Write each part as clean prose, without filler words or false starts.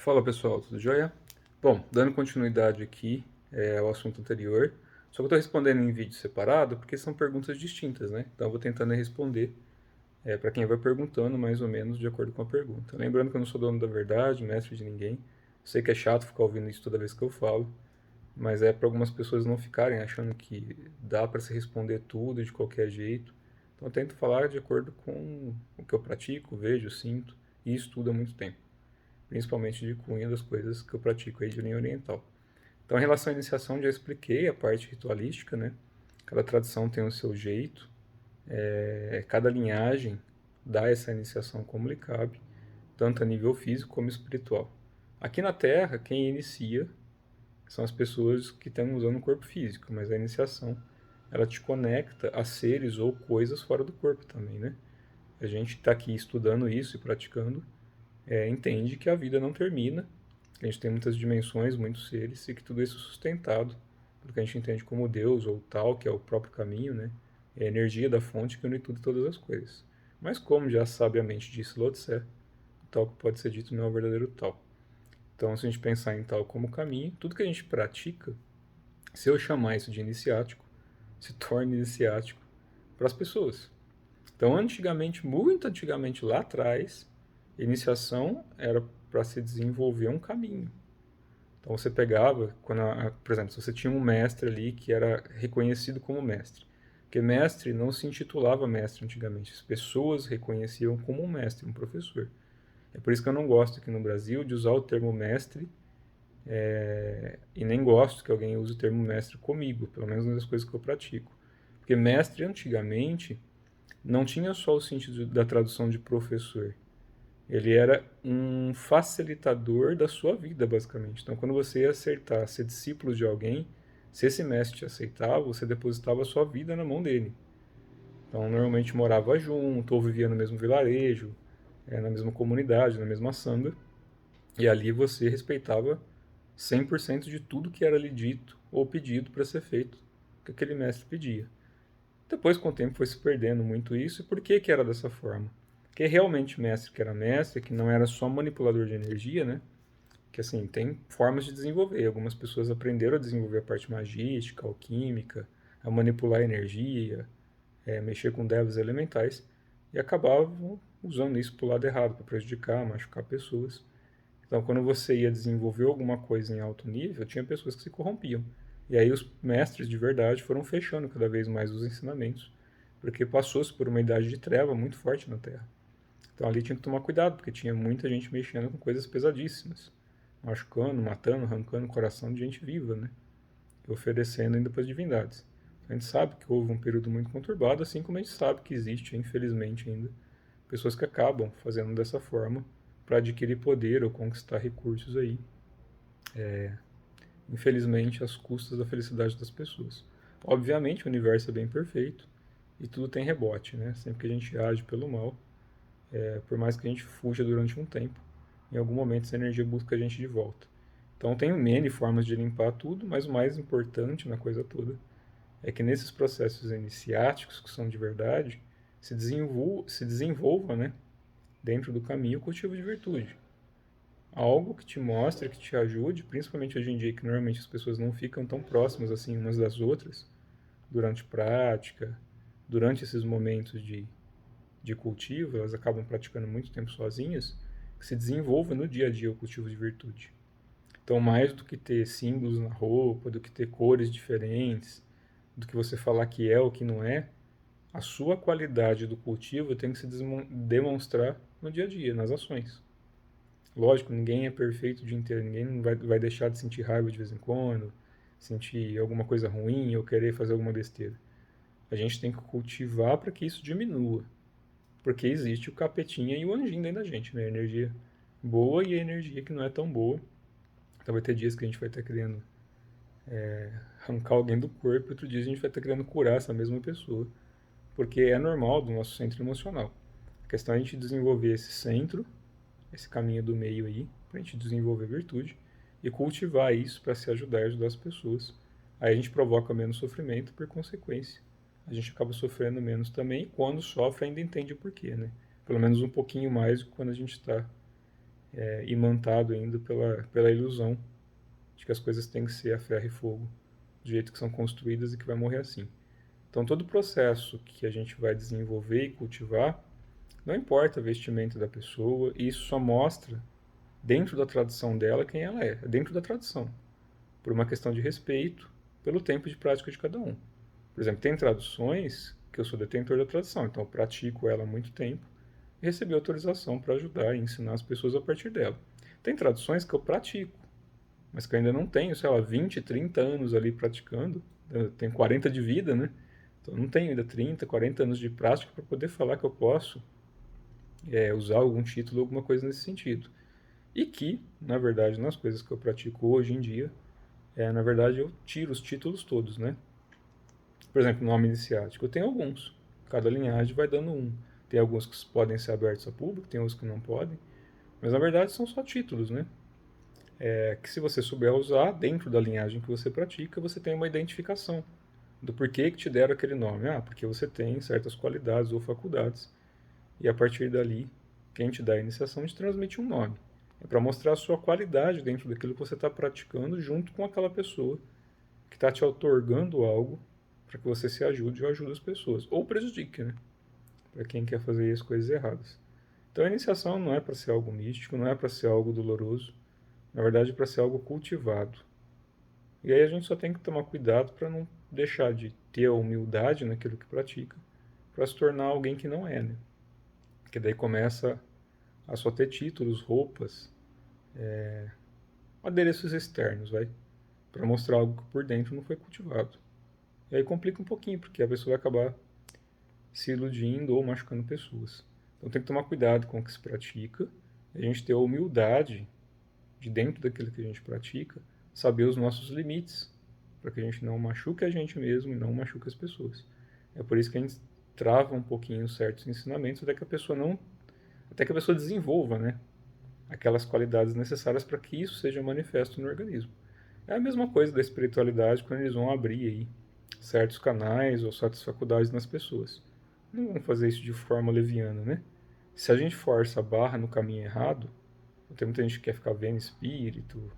Fala pessoal, tudo jóia? Bom, dando continuidade aqui ao assunto anterior, só que eu estou respondendo em vídeo separado porque são perguntas distintas, né? Então eu vou tentando responder para quem vai perguntando mais ou menos de acordo com a pergunta. Lembrando que eu não sou dono da verdade, mestre de ninguém. Sei que é chato ficar ouvindo isso toda vez que eu falo, mas é para algumas pessoas não ficarem achando que dá para se responder tudo de qualquer jeito. Então eu tento falar de acordo com o que eu pratico, vejo, sinto e estudo há muito tempo, principalmente de cunho das coisas que eu pratico aí de linha oriental. Então, em relação à iniciação, já expliquei a parte ritualística, né? Cada tradição tem o seu jeito, cada linhagem dá essa iniciação como lhe cabe, tanto a nível físico como espiritual. Aqui na Terra, quem inicia são as pessoas que estão usando o corpo físico, mas a iniciação ela te conecta a seres ou coisas fora do corpo também, né? A gente está aqui estudando isso e praticando, entende que a vida não termina, que a gente tem muitas dimensões, muitos seres, e que tudo isso é sustentado pelo que a gente entende como Deus ou tal, que é o próprio caminho, né? É a energia da fonte que une tudo e todas as coisas. Mas como já sabiamente disse Lao Tse, o tal que pode ser dito não é o verdadeiro tal. Então, se a gente pensar em tal como caminho, tudo que a gente pratica, se eu chamar isso de iniciático, se torna iniciático para as pessoas. Então, antigamente, muito antigamente lá atrás, iniciação era para se desenvolver um caminho. Então você pegava, por exemplo, se você tinha um mestre ali que era reconhecido como mestre. Porque mestre não se intitulava mestre antigamente, as pessoas reconheciam como um mestre, um professor. É por isso que eu não gosto aqui no Brasil de usar o termo mestre, e nem gosto que alguém use o termo mestre comigo, pelo menos nas coisas que eu pratico. Porque mestre antigamente não tinha só o sentido da tradução de professor. Ele era um facilitador da sua vida, basicamente. Então, quando você ia acertar ser discípulo de alguém, se esse mestre te aceitava, você depositava a sua vida na mão dele. Então, normalmente morava junto, ou vivia no mesmo vilarejo, na mesma comunidade, na mesma sanga, e ali você respeitava 100% de tudo que era lhe dito ou pedido para ser feito, que aquele mestre pedia. Depois, com o tempo, foi se perdendo muito isso. E por que que era dessa forma? Porque realmente mestre que era mestre, que não era só manipulador de energia, né? Que assim, tem formas de desenvolver. Algumas pessoas aprenderam a desenvolver a parte magística, alquímica, a manipular a energia, mexer com devas elementais, e acabavam usando isso para o lado errado, para prejudicar, machucar pessoas. Então, quando você ia desenvolver alguma coisa em alto nível, tinha pessoas que se corrompiam. E aí os mestres de verdade foram fechando cada vez mais os ensinamentos, porque passou-se por uma idade de treva muito forte na Terra. Então ali tinha que tomar cuidado, porque tinha muita gente mexendo com coisas pesadíssimas, machucando, matando, arrancando o coração de gente viva, né? E oferecendo ainda para as divindades. A gente sabe que houve um período muito conturbado, assim como a gente sabe que existe, infelizmente ainda, pessoas que acabam fazendo dessa forma para adquirir poder ou conquistar recursos aí, infelizmente, às custas da felicidade das pessoas. Obviamente, o universo é bem perfeito e tudo tem rebote, né? Sempre que a gente age pelo mal, por mais que a gente fuja durante um tempo, em algum momento essa energia busca a gente de volta. Então tem N formas de limpar tudo, mas o mais importante na coisa toda é que nesses processos iniciáticos, que são de verdade, se desenvolva, né, dentro do caminho o cultivo de virtude. Algo que te mostre, que te ajude, principalmente hoje em dia que normalmente as pessoas não ficam tão próximas assim umas das outras, durante prática, durante esses momentos de cultivo, elas acabam praticando muito tempo sozinhas, que se desenvolva no dia a dia o cultivo de virtude. Então, mais do que ter símbolos na roupa, do que ter cores diferentes, do que você falar que é ou que não é, a sua qualidade do cultivo tem que se demonstrar no dia a dia, nas ações. Lógico, ninguém é perfeito o dia inteiro, ninguém vai deixar de sentir raiva de vez em quando, sentir alguma coisa ruim ou querer fazer alguma besteira. A gente tem que cultivar para que isso diminua, porque existe o capetinha e o anjinho dentro da gente, né? A energia boa e a energia que não é tão boa. Então vai ter dias que a gente vai estar querendo arrancar alguém do corpo, e outro dia a gente vai estar querendo curar essa mesma pessoa, porque é normal do nosso centro emocional. A questão é a gente desenvolver esse centro, esse caminho do meio aí, para a gente desenvolver virtude e cultivar isso para se ajudar e ajudar as pessoas. Aí a gente provoca menos sofrimento, por consequência. A gente acaba sofrendo menos também, e quando sofre ainda entende o porquê, né? Pelo menos um pouquinho mais do que quando a gente está imantado ainda pela ilusão de que as coisas têm que ser a ferro e fogo, do jeito que são construídas e que vai morrer assim. Então, todo o processo que a gente vai desenvolver e cultivar, não importa a vestimenta da pessoa, e isso só mostra, dentro da tradição dela, quem ela é dentro da tradição, por uma questão de respeito pelo tempo de prática de cada um. Por exemplo, tem traduções que eu sou detentor da tradução, então eu pratico ela há muito tempo e recebi autorização para ajudar e ensinar as pessoas a partir dela. Tem traduções que eu pratico, mas que eu ainda não tenho, sei lá, 20, 30 anos ali praticando. Eu tenho 40 de vida, né? Então eu não tenho ainda 30, 40 anos de prática para poder falar que eu posso usar algum título, alguma coisa nesse sentido. E que, na verdade, nas coisas que eu pratico hoje em dia, na verdade eu tiro os títulos todos, né? Por exemplo, nome iniciático, eu tenho alguns. Cada linhagem vai dando um. Tem alguns que podem ser abertos a público, tem outros que não podem. Mas na verdade são só títulos, né? Que se você souber usar dentro da linhagem que você pratica, você tem uma identificação do porquê que te deram aquele nome. Ah, porque você tem certas qualidades ou faculdades. E a partir dali, quem te dá a iniciação te transmite um nome. É para mostrar a sua qualidade dentro daquilo que você está praticando junto com aquela pessoa que está te otorgando algo para que você se ajude ou ajude as pessoas. Ou prejudique, né? Para quem quer fazer as coisas erradas. Então a iniciação não é para ser algo místico, não é para ser algo doloroso. Na verdade, é para ser algo cultivado. E aí a gente só tem que tomar cuidado para não deixar de ter a humildade naquilo que pratica, para se tornar alguém que não é, né? Que daí começa a só ter títulos, roupas, adereços externos, vai, para mostrar algo que por dentro não foi cultivado. E aí complica um pouquinho, porque a pessoa vai acabar se iludindo ou machucando pessoas. Então tem que tomar cuidado com o que se pratica, e a gente ter a humildade de dentro daquilo que a gente pratica, saber os nossos limites, para que a gente não machuque a gente mesmo e não machuque as pessoas. É por isso que a gente trava um pouquinho certos ensinamentos até que a pessoa desenvolva, né, aquelas qualidades necessárias para que isso seja manifesto no organismo. É a mesma coisa da espiritualidade quando eles vão abrir aí certos canais ou certas faculdades nas pessoas. Não vão fazer isso de forma leviana, né? Se a gente força a barra no caminho errado, tem muita gente que quer ficar vendo espírito,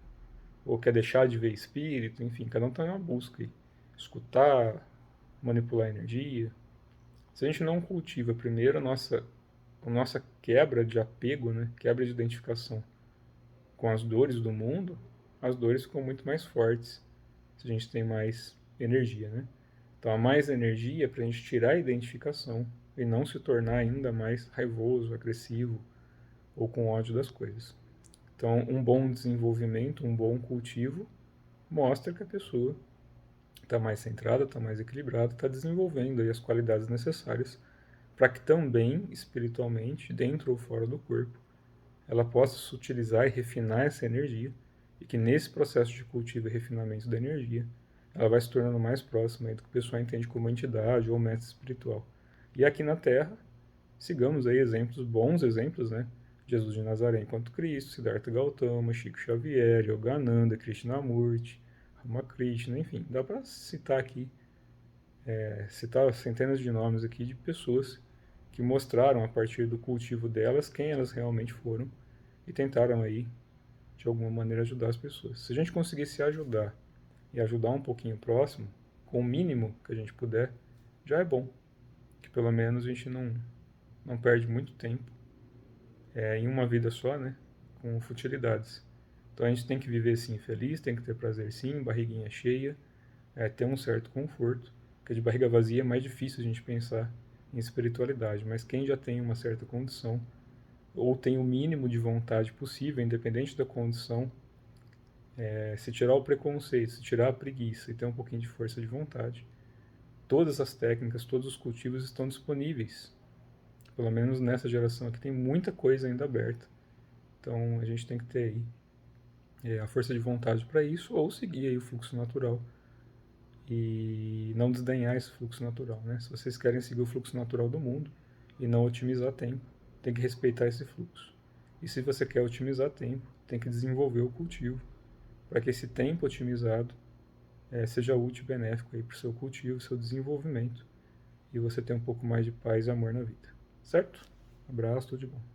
ou quer deixar de ver espírito, enfim, cada um está em uma busca aí. Escutar, manipular a energia. Se a gente não cultiva primeiro a nossa quebra de apego, né? Quebra de identificação com as dores do mundo, as dores ficam muito mais fortes se a gente tem mais energia, né? Então, há mais energia para a gente tirar a identificação e não se tornar ainda mais raivoso, agressivo ou com ódio das coisas. Então, um bom desenvolvimento, um bom cultivo, mostra que a pessoa está mais centrada, está mais equilibrada, está desenvolvendo aí as qualidades necessárias para que também, espiritualmente, dentro ou fora do corpo, ela possa se utilizar e refinar essa energia, e que nesse processo de cultivo e refinamento da energia, ela vai se tornando mais próxima aí do que o pessoal entende como entidade ou mestre espiritual. E aqui na Terra, sigamos aí exemplos, bons exemplos, né? Jesus de Nazaré enquanto Cristo, Siddhartha Gautama, Chico Xavier, Yogananda, Krishnamurti, Ramakrishna, enfim, dá para citar aqui, citar centenas de nomes aqui de pessoas que mostraram a partir do cultivo delas quem elas realmente foram e tentaram aí de alguma maneira ajudar as pessoas. Se a gente conseguir se ajudar e ajudar um pouquinho o próximo, com o mínimo que a gente puder, já é bom, que pelo menos a gente não perde muito tempo em uma vida só, né, com futilidades. Então a gente tem que viver sim feliz, tem que ter prazer sim, barriguinha cheia, ter um certo conforto, porque de barriga vazia é mais difícil a gente pensar em espiritualidade, mas quem já tem uma certa condição, ou tem o mínimo de vontade possível, independente da condição, se tirar o preconceito, se tirar a preguiça e ter um pouquinho de força de vontade, todas as técnicas, todos os cultivos estão disponíveis. Pelo menos nessa geração aqui tem muita coisa ainda aberta. Então a gente tem que ter aí a força de vontade para isso, ou seguir aí o fluxo natural e não desdenhar esse fluxo natural, né? Se vocês querem seguir o fluxo natural do mundo e não otimizar tempo, tem que respeitar esse fluxo. E se você quer otimizar tempo, tem que desenvolver o cultivo para que esse tempo otimizado seja útil e benéfico para o seu cultivo, seu desenvolvimento e você tenha um pouco mais de paz e amor na vida. Certo? Abraço, tudo de bom.